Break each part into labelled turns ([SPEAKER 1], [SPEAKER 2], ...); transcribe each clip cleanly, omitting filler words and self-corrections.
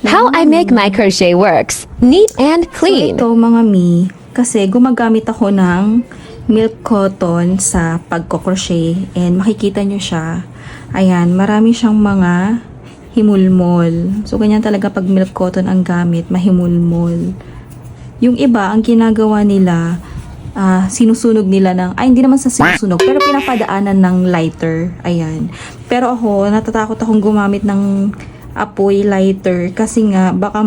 [SPEAKER 1] How I make my crochet works. Neat and clean.
[SPEAKER 2] So ito mga mi, kasi gumagamit ako ng milk cotton sa pagko-crochet and makikita nyo siya. Ayan, marami siyang mga himulmol. So ganyan talaga pag milk cotton ang gamit, mahimulmol. Yung iba, ang ginagawa nila, sinusunog nila ng, hindi naman sa sinusunog, pero pinapadaanan ng lighter. Ayan. Pero ako, natatakot akong gumamit ng apoy lighter kasi nga baka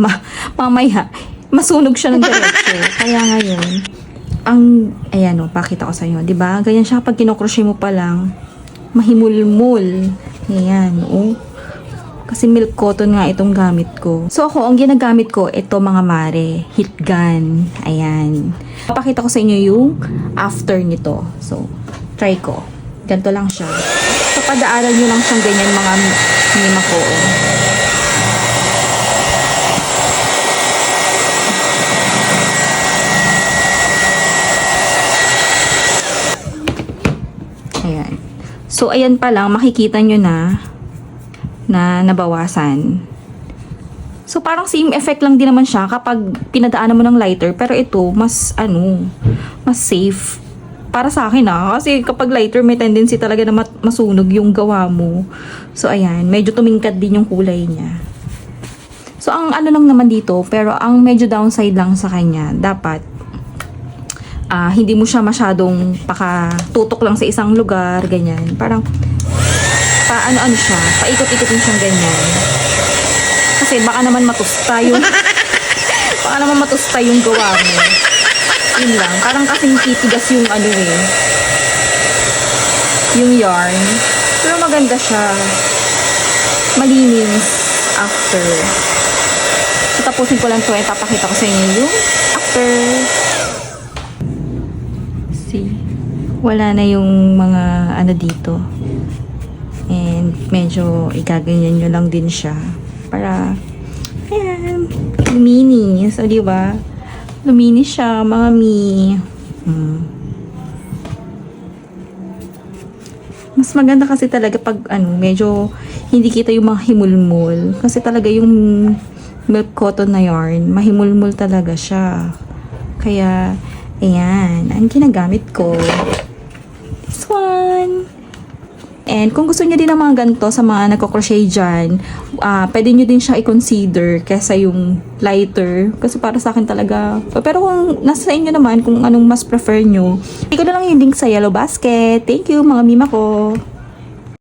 [SPEAKER 2] mamaya masunog siya ng diretso. Kaya ngayon, ayan o, pakita ko sa inyo, 'di ba? Ganyan siya pag kino-crochet mo pa lang, mahimulmul. Ayan, oh. Kasi milk cotton nga itong gamit ko. So ako, ang ginagamit ko, ito mga mare, heat gun. Ayan. Papakita ko sa inyo yung after nito. So, try ko. Ganito lang siya. So, padaanan nyo lang siyang ganyan mga mima ko. Ayan. So, ayan pa lang, makikita nyo na nabawasan. So, parang same effect lang din naman siya kapag pinadaanan mo ng lighter. Pero ito, mas safe. Para sa akin kasi kapag lighter, may tendency talaga na masunog yung gawa mo. So, ayan, medyo tumingkad din yung kulay niya. So, ang lang naman dito, pero ang medyo downside lang sa kanya, dapat, hindi mo siya masyadong pakatutok lang sa isang lugar, ganyan. Parang, paano siya, paikot-ikotin siyang ganyan. Kasi baka naman matusta yung gawa mo. Yun lang, parang kasing titigas yung yung yarn. Pero maganda siya. Malinis after. So, tapusin ko lang ito, papakita ko sa inyo yung after. See, wala na yung mga dito. And medyo igaganyan nyo lang din siya para ayan, luminis. O diba? Luminis siya mga mi. Mas maganda kasi talaga pag medyo hindi kita yung mga himulmul. Kasi talaga yung milk cotton na yarn, mahimulmul talaga siya. Kaya ayan, ang ginagamit ko. This one. And kung gusto niyo din ng mga ganito sa mga nagko-crochet dyan, pwede niyo din siya i-consider kesa yung lighter. Kasi para sa akin talaga. Pero kung nasa inyo naman, kung anong mas prefer nyo, i-ko na lang yung link sa Yellow Basket. Thank you mga mima ko.